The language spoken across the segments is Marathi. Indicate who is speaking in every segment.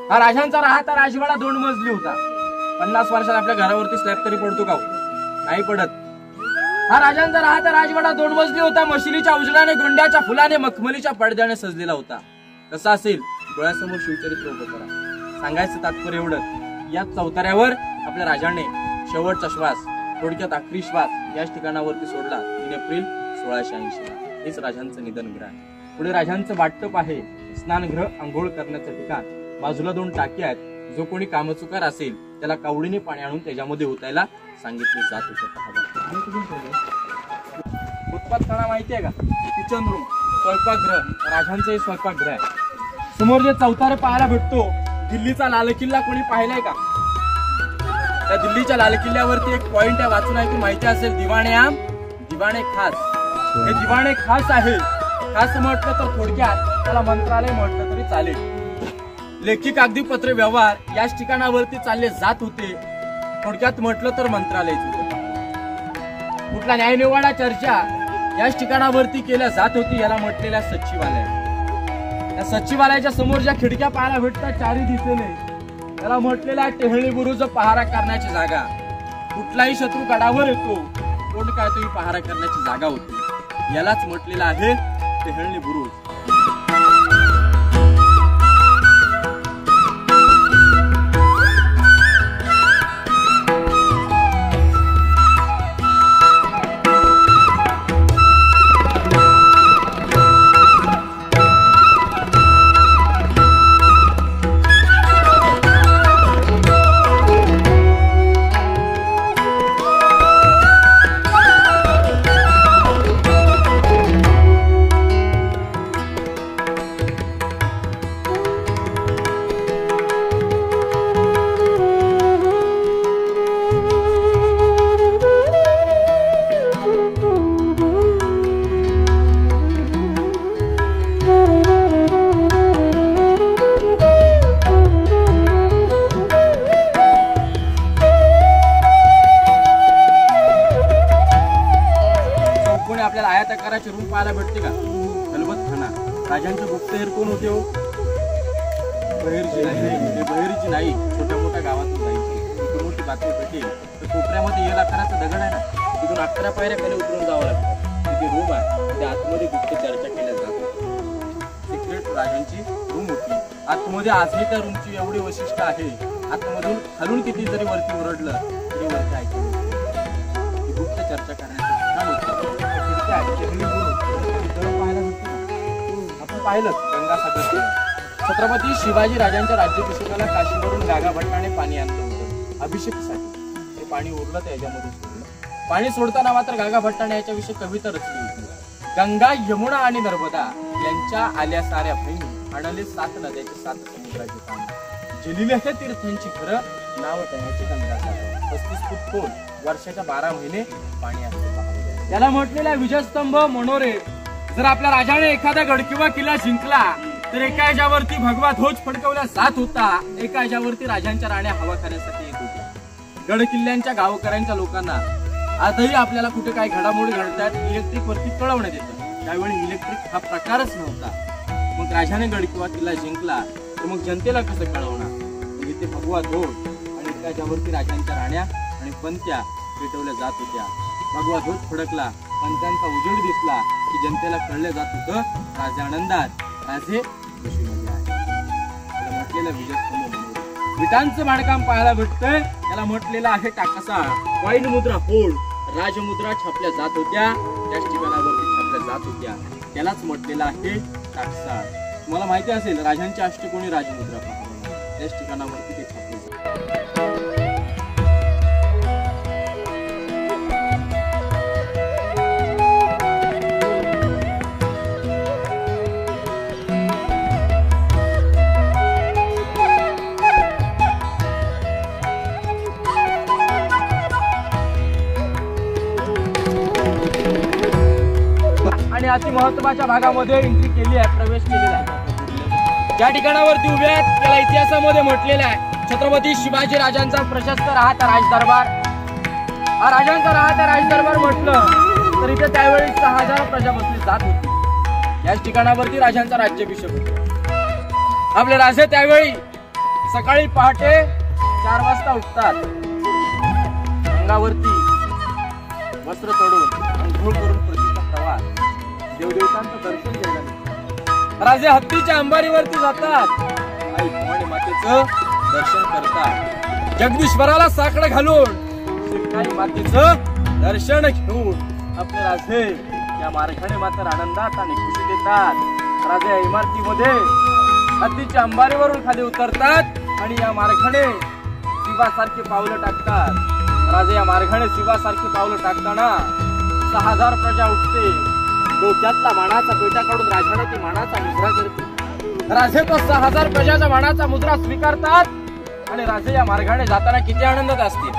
Speaker 1: हा राजांचा राहता राजवाडा 2 मजली होता. 50 वर्षात आपल्या घरावरती स्लॅब तरी पडतो का? नाही पडत. हा राजांचा राहता राजवाडा 2 मजली होता. मशिलीच्या उजळाने, गोंड्याच्या फुलाने, मखमलीच्या पडद्याने सजलेला होता. कसा असेल? डोळ्यासमोर शिवचरित्र उभं करा. सांगायचं तात्पर्य एवढं, या चौताऱ्यावर आपल्या राजाने शेवटचा श्वास, थोडक्यात आखरी श्वास याच ठिकाणावरती सोडला 3 एप्रिल 1680 ला. हेच राजांचं निधनगृह आहे. पुढे राजांचं वाटप आहे. स्नानगृह, आंघोळ करण्याचं ठिकाण. बाजूला 2 टाकी आहेत. जो कोणी कामचुकार असेल त्याला कावडीने पाणी आणून त्याच्यामध्ये ओतायला सांगितले जात होते. उत्पादखाना माहिती आहे का? Kitchen room, स्वयंपाकगृह. राजांचं हे स्वयंपाकगृह आहे. समोर जे चौतारे पाहायला भेटतो, दिल्लीचा लाल किल्ला कोणी पाहिलाय का? त्या दिल्लीच्या लाल किल्ल्यावरती एक पॉइंट आहे, वाचून आहे की माहिती असेल, दिवाणे आम दिवाणे खास. हे दिवाणे खास आहे. खास म्हटलं तर थोडक्यात त्याला मंत्रालय म्हटलं तरी चालेल. लेखी कागदी पत्र व्यवहार याच ठिकाणावरती चालले जात होते. थोडक्यात म्हटलं तर मंत्रालयच होतं. कुठला न्यायनिवाडा चर्चा याच ठिकाणावरती केल्या जात होती. याला म्हटलेल्या सचिवालय. या सचिवालयाच्या समोर ज्या खिडक्या पाहायला भेटतात 4 दिशेने, त्याला म्हटलेल्या टेहळणी बुरुज, पहारा करण्याची जागा. कुठलाही शत्रू गडावर येतो, कोण काय तो पहारा करण्याची जागा होती. यालाच म्हटलेलं आहे टेहळणी बुरुज. आपल्याला आयताकाराची रूम पाहायला भेटते का? खलबतखाना. राजांचे गुप्तहेर कोण होते हो? बहिर्जी नाही. छोट्या मोठ्या गावातून जायचे. इथे मोठी बातमी भेटेल तर कोपऱ्यामध्ये येल आकाराचा दगड आहे ना, तिथून 11 पायऱ्या खाली उतरून जावं लागतं. तिथे रूम आहे. त्या आतमध्ये गुप्त चर्चा केल्या जातात. सिक्रेट राजांची रूम होती. आतमध्ये आजही त्या रूमची एवढी वैशिष्ट्य आहे. आतमधून खालून किती जरी वरती ओरडलं तरी वरती ऐकलं. गुप्त चर्चा करण्याचं ठिकाण होतं. आपण पाहिलं गंगासागर. छत्रपती शिवाजी राजांच्या राज्याभिषेकाला काशीवरून गागा भट्टाने पाणी आणलं होतं अभिषेकासाठी. ते पाणी उरलं त्याच्यामध्ये सोडलं. पाणी सोडताना मात्र गागा भट्टाने याच्याविषयी कविता रचली होती. गंगा, यमुना आणि नर्मदा यांच्या आल्या साऱ्या बहिणी, आणले 7 नद्याचे 7 समुद्राचे पाणी. जलिले हे तीर्थांची घरं, नाव टण्याचे गंगासागर. 35 फूट खोल, वर्षाच्या 12 महिने पाणी असते. याला म्हटलेला विजयस्तंभ मनोरे. जर आपल्या राजाने एखादा गड किंवा किल्ला जिंकला तर एका ह्याच्यावरती भगवा ध्वज फडकवला जात होता. एका ह्याच्यावरती राजांच्या राण्या हवा खाण्यासाठी येत होत्या. गड किल्ल्यांच्या गावकऱ्यांच्या लोकांना आजही आपल्याला कुठे काही घडामोडी घडतात इलेक्ट्रिक वरती कळवण्यात येतं. त्यावेळी इलेक्ट्रिक हा प्रकारच नव्हता. मग राजाने गड किंवा किल्ला जिंकला तर मग जनतेला कसं कळवणार? इथे भगवा ध्वज आणि एका ह्याच्यावरती राजांच्या राण्या आणि पंत्या पेटवल्या जात होत्या. भगवा ध्वज फडकला, पंचांचा उजेड दिसला की जनतेला कळलं जात होतं राजे आनंदात, राजे खुशीमध्ये आहे. त्याला म्हटलेलं विजयस्तंभ मनोरे. विटांचं बांधकाम पाहायला भेटतंय. त्याला म्हटलेलं आहे टाकसा. कॉइन मुद्रा होड, राजमुद्रा छापल्या जात होत्या. त्याच ठिकाणावरती छापल्या जात होत्या. त्यालाच म्हटलेलं आहे टाकसा. तुम्हाला माहिती असेल राजांची अष्टकोनी राजमुद्रा पाहावं, त्याच ठिकाणावरती ते छापले जातात. आणि अति महत्वाच्या भागामध्ये एंट्री केली आहे, प्रवेश केलेला आहे. ज्या ठिकाणावरती उभे आहेत त्याला इतिहासामध्ये म्हटलेलं आहे छत्रपती शिवाजी राजांचा प्रशस्त राहता राजदरबार. हा राजांचा राहता राजदरबार म्हटलं तर इथे त्यावेळी 6000 प्रजा बसली जात होती. याच ठिकाणावरती राजांचा राज्याभिषेक होता. आपले राजे त्यावेळी सकाळी पहाटे 4 वाजता उठतात, अंगावरती वस्त्र चढून अंघोळ करून प्रतिचा प्रवास देवदेवतांचं दर्शन घ्यायला निघतात. राजे हत्तीच्या अंबारीवरती जातात, आई भवानी मातेचं दर्शन करतात. जगदीश्वराला साकडं घालून शिवकाई मातेचं दर्शन घेऊन आपले राजे या मार्गाने मात्र आनंदात आणि खुशी देतात. राजे या इमारतीमध्ये हत्तीच्या अंबारीवरून खाली उतरतात आणि या मार्गाने शिवासारखी पावलं टाकतात. राजे या मार्गाने शिवासारखी पावलं टाकताना 6000 प्रजा उठते. डोक्यातला मानाचा पेटा काढून राजाने ती मानाचा मुद्रा करते. राजे तो 6000 प्रजाचा मानाचा मुद्रा स्वीकारतात आणि राजे या मार्गाने जाताना किती आनंदात असतील.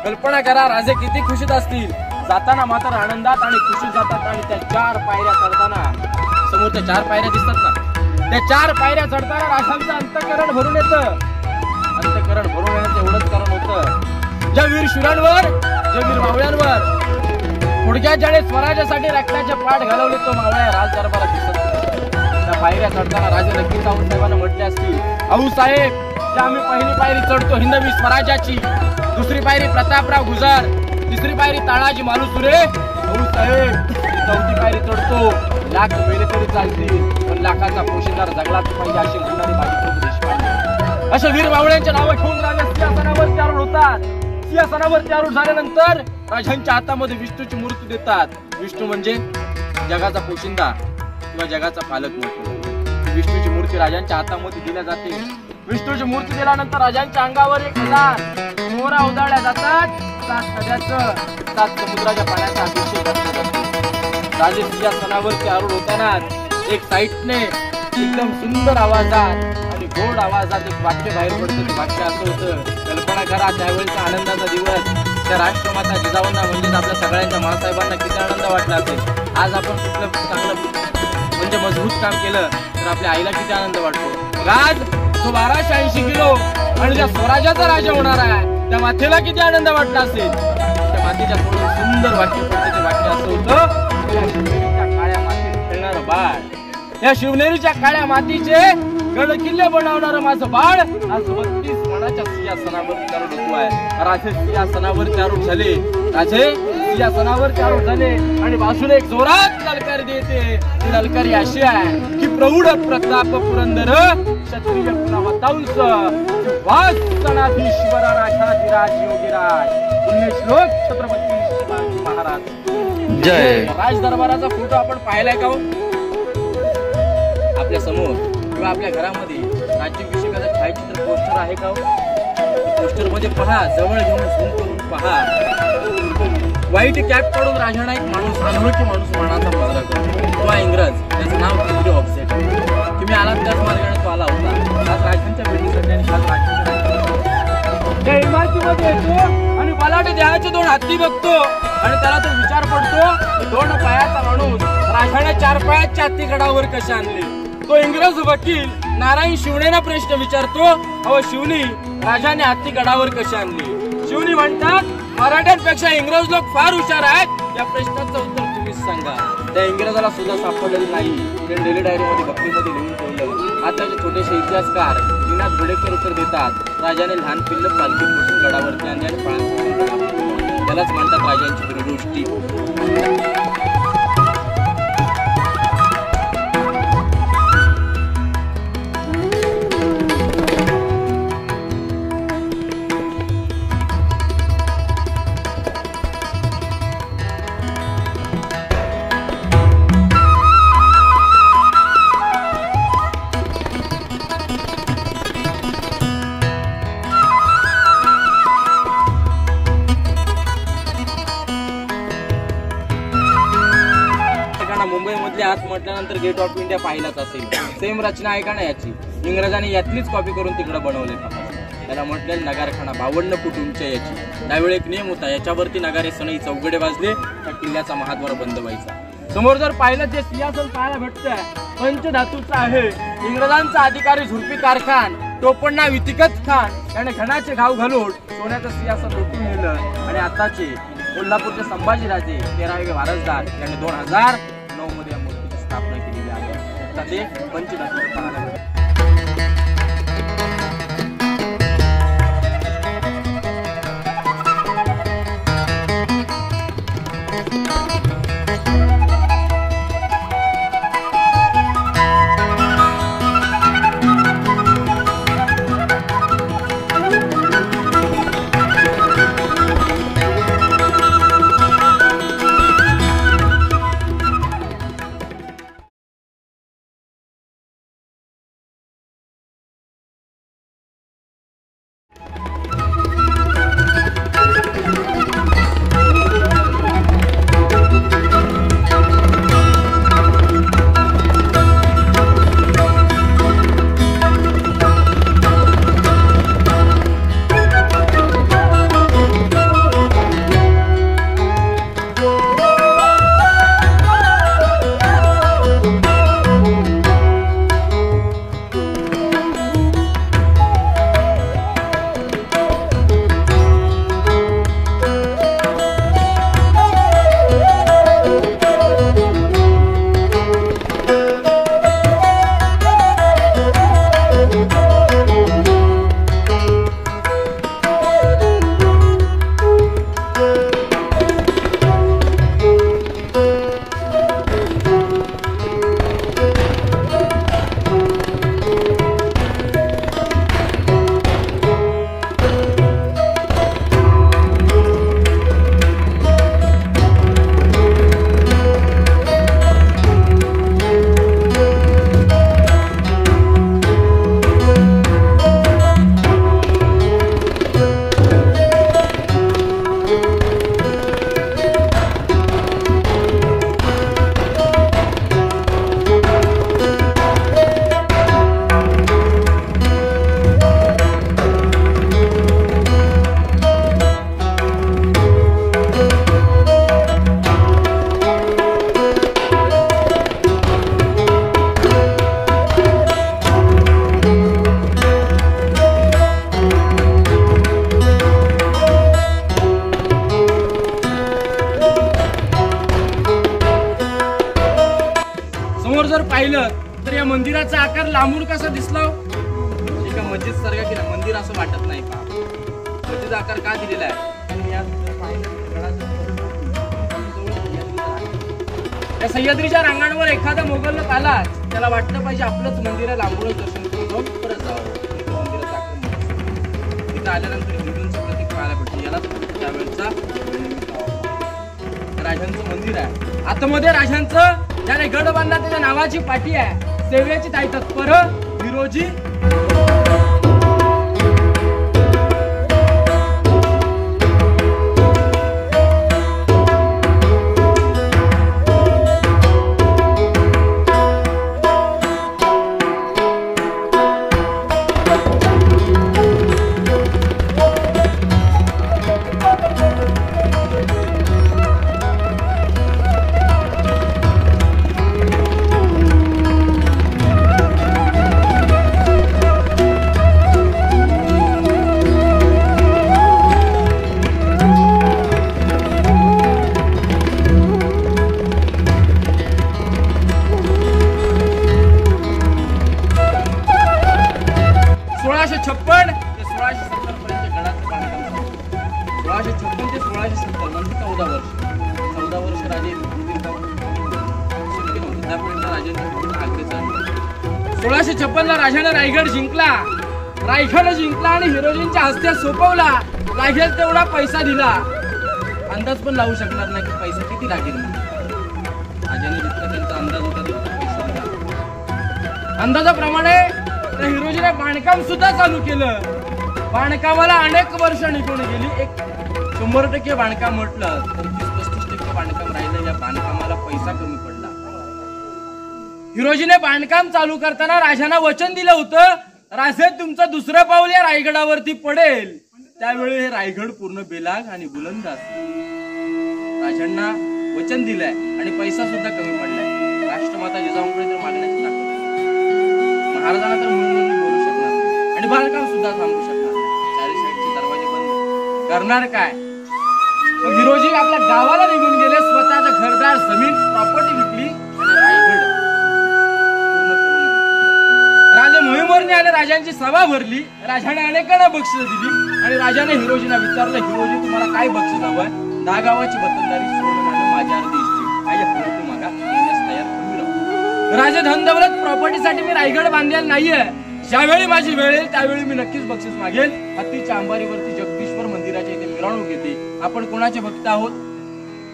Speaker 1: कल्पना करा, राजे किती खुशीत असतील. जाताना मात्र आनंदात आणि खुशीत जातात आणि त्या 4 पायऱ्या चढताना, समोरच्या 4 पायऱ्या दिसतात ना, त्या 4 पायऱ्या चढताना राजांचं अंतःकरण भरून येतं. अंतःकरण भरून येण्याचं एवढंच कारण होतं, ज्या वीर शूरांवर, ज्या वीर मावळ्यांवर थोडक्यात ज्याने स्वराज्यासाठी रक्ताचे पाठ घालवले तो मावळा राज दरबारात दिसत. त्या पायऱ्या चढताना राजे नक्कीच आऊसाहेबांना म्हटले असतील, आऊसाहेब, ज्या आम्ही पहिली पायरी चढतो हिंदवी स्वराज्याची, दुसरी पायरी प्रतापराव गुजर, तिसरी पायरी तानाजी मालुसरे, आऊसाहेब, 4थी पायरी चढतो, लाख मेले तरी चालतील पण लाखाचा पोशिंदार जगलाच पाहिजे अशी म्हणणारी माझी देशपांडे. अशा वीर मावळ्यांच्या नावं घेऊन राजा सिंहासनावरती आरूढ होतात. सिंहासनावरती आरूढ झाल्यानंतर राजांच्या हातामध्ये विष्णूची मूर्ती देतात. विष्णू म्हणजे जगाचा पोशिंदा किंवा जगाचा पालक म्हणतो. विष्णूची मूर्ती राजांच्या हातामध्ये दिल्या जाते. विष्णूची मूर्ती दिल्यानंतर राजांच्या अंगावर 1000 मोहरा उधळल्या जातात. 7 नद्याचं 7 समुद्राच्या पाण्याचा अभिषेक केला जातो. राजे सिंहासनावरती आरूढ होताना एक साईटने एकदम सुंदर आवाजात आणि गोड आवाजात एक वाक्य बाहेर पडतं. ते वाक्य असं होतं, कल्पना करा त्यावेळेचा आनंदाचा दिवस, त्या राष्ट्रमाता जिजाऊंना म्हणजेच आपल्या सगळ्यांच्या मासाहेबांना किती आनंद वाटला असेल. आज आपण कुठलं चांगलं म्हणजे मजबूत काम केलं तर आपल्या आईला किती आनंद वाटतो. आज तो 1280 किलो आणि ज्या स्वराज्याचा राजा होणार आहे त्या मातेला किती आनंद वाटला असेल. त्या मातेच्या थोडं सुंदर वाक्य पडतं. ते वाक्य असं होतं, या शिवनेरीच्या काळ्या मातीत खेळणारं बाळ, या शिवनेरीच्या काळ्या मातीचे गड किल्ले बनवणारं माझं बाळ आज 32 मनाच्या सिंहासनावर आरूढ होतो आहे. राजे सिंहासनावर आरूढ झाले. राजे सिंहासनावर आरूढ झाले आणि बाजूने एक जोरात ललकारी देते. ती ललकारी अशी आहे की प्रौढ प्रताप पुरंदर क्षत्रिय कुलावतांस वासनाधीश्वर राजाधिराज योगीराज. पुण्यश्लोक छत्रपती शिवाजी महाराज जय. राज दरबाराचा फोटो आपण पाहिलाय का हो? आपल्या समोर किंवा आपल्या घरामध्ये राज्याभिषेकाचं छायाचित्र पोस्टर आहे का? पोस्टर मध्ये पहा, जवळ घेऊन झूम करून पहा. व्हाईट कॅप काढून राजांना एक माणूस, अनोळखी माणूस मानाचा मुजरा करतो. किंवा इंग्रज, त्याचं नाव केंद्रीय ऑफसेट. तुम्ही आलात त्याच मार्गाने तो आला होता. आज राजांच्या भेटीसाठी आणि आज त्या इमारतीमध्ये येतो आणि बलाढ्य देहाचे 2 हत्ती बघतो आणि त्याला तो विचार पडतो, 2 पायाचा माणूस राजाने 4 पायाच्या हत्ती गडावर कसे आणले. तो इंग्रज वकील नारायण शिवणेला प्रश्न विचारतो, अहो शिवनी, राजाने हत्ती गडावर कसे आणले. शिवनी म्हणतात, मराठ्यांपेक्षा इंग्रज लोक फार हुशार आहेत, या प्रश्नाचं उत्तर तुम्हीच सांगा. त्या इंग्रजाला सुद्धा सापडलेलं नाही. ते डेली डायरीमध्ये भक्तीमध्ये लिहून ठेवलं. आताचे छोटेसे इतिहासकार विनाथ भडेकर उत्तर देतात, राजाने लहान पिल्ल पालखीत बसून गडावरती आणले आणि पळाला. त्यालाच म्हणतात राजांची दूरदृष्टी. मुंबईमधले आत म्हटल्यानंतर गेट ऑफ इंडिया पाहिलाच असेल. सेम रचना आहे का ना याची. इंग्रजांनी यातलीच कॉपी करून तिकडे बनवले. त्याला म्हटले नगारखाना 52 फूट उंची याची. त्यावेळी एक नियम होता, याच्यावरती नगारे सनई चौघडे वाजले तर किल्ल्याचा महाद्वार बंद व्हायचा. समोर जर पाहिलं ते सिंहासन पाहायला भेटतंय, पंचधातूचं आहे. इंग्रजांचा अधिकारी झुल्फिकार खान, टोपणनाव इतिकत खान याने घणाचे घाव घालून सोन्याचं सिंहासन लुटून नेलं. आणि आताचे कोल्हापूरचे संभाजीराजे 13वे वारसदार यांनी 2009 मध्ये या मूर्तीची स्थापना केलेली आहे. ते पंचधातूचं पाहायला भेटतं. पाहिलं तर या मंदिराचा आकार लांबून कसा दिसला? एका मस्जिद सारखा की मंदिर असं वाटत नाही का? मस्जिदचा आकार का दिलेला आहे? या सह्याद्रीच्या रांगांवर एखादा मोगल आला त्याला वाटलं पाहिजे आपलंच मंदिर आहे, लांबूनच दर्शन करून जाऊन परत जावं. मंदिराचा आकार तिथं आल्यानंतर हिंदूंचं प्रतीक पाहायला भेटतं. यालाच त्यावेळेचा राजांचं मंदिर आहे. आतमध्ये राजांचं ज्याने गड बांधला त्याच्या नावाची पाठी आहे. सेवेची ताई तत्पर हिरोजी. राजाने रायगड जिंकला. रायगड जिंकला आणि हिरोजींच्या हस्ते सोपवला. लागेल तेवढा पैसा दिला. अंदाज पण लावू शकणार नाही की पैसा किती लागेल. राजाने जितका त्यांचा अंदाज होता तितका पैसा दिला. अंदाजाप्रमाणे त्या हिरोजीने बांधकाम सुद्धा चालू केलं. बांधकामाला अनेक वर्ष निघून गेली. 100% बांधकाम म्हटलं तर 30-35% बांधकाम राहिलं. या बांधकामाला पैसा कमी पडला. हिरोजीने बांधकाम चालू करताना राजांना वचन दिलं होतं, राजे तुमचं दुसरं पाऊल या रायगडावरती पडेल. त्यावेळी हे रायगड पूर्ण बेलाग आणि बुलंद असते. राजांना वचन दिलंय आणि पैसा सुद्धा कमी पडलाय. राष्ट्रमाता जिजाऊंकडे तर मागण्याची ताकद, महाराजांना तर म्हणून बोलू शकणार नाही आणि बांधकाम सुद्धा थांबू शकणार नाही. चारी साईडचे दरवाजे बंद करणार काय? मग हिरोजी आपल्या गावाला निघून गेले. स्वतःचं घरदार जमीन प्रॉपर्टी विकली आणि रायगड राजे मोहीमवरती आले. राजांची सभा भरली. राजाने अनेकांना बक्षीस दिली आणि राजाने हिरोजींना विचारलं, हिरोजी तुम्हाला काय बक्षीस हवंय? 10 गावाची बतंदारी सोडून आणि माझ्या अर्धी इष्टी काय हवं ते मागा, देण्यास तयार कमी राहू. राजे धन दौलत प्रॉपर्टीसाठी मी रायगड बांधलेला नाहीये. ज्यावेळी माझी वेळ येईल त्यावेळी मी नक्कीच बक्षीस मागेल. हत्तीच्या अंबारीवरती जगदीश्वर मंदिराच्या इथे मिरवणूक येते. आपण कोणाचे भक्त आहोत?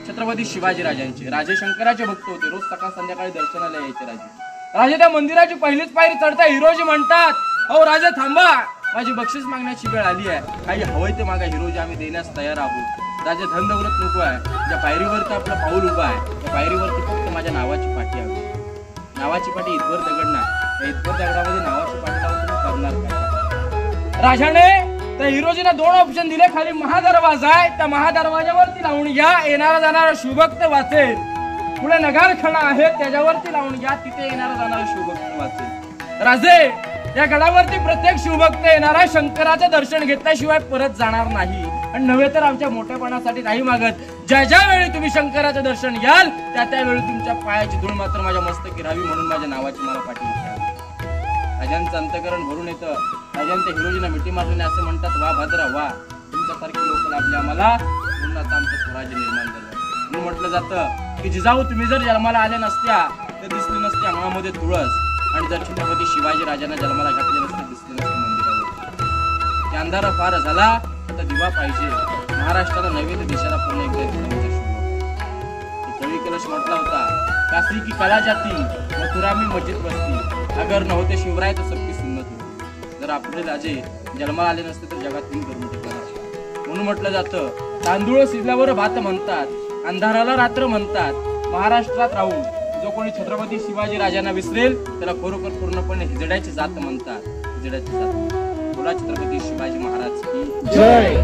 Speaker 1: छत्रपती शिवाजी राजांचे. राजे शंकराचे भक्त होते. रोज सकाळ संध्याकाळी दर्शनाला यायचे राजे. राजे त्या मंदिराची पहिलीच पायरी चढता हिरोजी म्हणतात, अहो राजे थांबा, माझी बक्षीस मागण्याची वेळ आली आहे. काही हवंय ते मागा हिरोजी, आम्ही देण्यास तयार आहोत. राजे धन दौलत नको आहे. ज्या पायरीवरती आपलं पाऊल उभा आहे त्या पायरीवरती फक्त माझ्या नावाची पाठी हवी. नावाची पाठी इतभर दगड नाही. त्या इतभर दगडामध्ये नावाची पाठी लावून तुम्ही करणार काय? राजाने त्या हिरोजीला 2 ऑप्शन दिले. खाली महादरवाजा आहे, त्या महादरवाजावरती लावून घ्या, येणारा जाणारा शुभक्त वाचेल. पुढे नगारखाना आहे, त्याच्यावरती लावून घ्या, तिथे येणारा जाणारा शिवभक्त वाचेल. राजे या गडावरती प्रत्येक शिवभक्त येणारा शंकराचं दर्शन घेतल्याशिवाय परत जाणार नाही. आणि नव्हे तर आमच्या मोठेपणासाठी नाही मागत. ज्या ज्या वेळी तुम्ही शंकराचं दर्शन घ्याल त्या त्यावेळी तुमच्या पायाची धूळ मात्र माझ्या मस्तकी राहावी, म्हणून माझ्या नावाची मला पाठी घ्यावी. राजांचं अंतकरण भरून येतं. राजांच्या हिरोजीना मिठी मारल्याने असं म्हणतात, वा भद्रा वा, तुमच्यासारखी लोक लाभले आम्हाला, म्हणून आता आमचं स्वराज्य निर्माण झालं. म्हणून म्हटलं जातं की जिजाऊ तुम्ही जर जन्माला आल्या नसत्या तर दिसली नसते अंगणामध्ये तुळस, आणि जर छत्रपती शिवाजी राजांना जन्माला घातले नसते दिसले नसते मंदिरावर. अंधारा फार झाला आता दिवा पाहिजे. महाराष्ट्राला नव्हे तर देशाला पुन्हा एकदा कवी कलश म्हटला होता, काशी की कला जाती मथुरा मी मस्जिद बसती, अगर न होते शिवराय तर सबकी सुन्नत होती. जर आपले राजे जन्माला आले नसते तर जगात तीन करून ठेवणार. म्हणून म्हटलं जातं, तांदूळ शिजल्यावर भात म्हणतात, अंधाराला रात्र म्हणतात. महाराष्ट्रात राहून जो कोणी छत्रपती शिवाजी राजांना विसरेल त्याला खरोखर पूर्णपणे हिजड्याची जात म्हणतात. हिजड्याची जात. बोला छत्रपती शिवाजी महाराज की जय.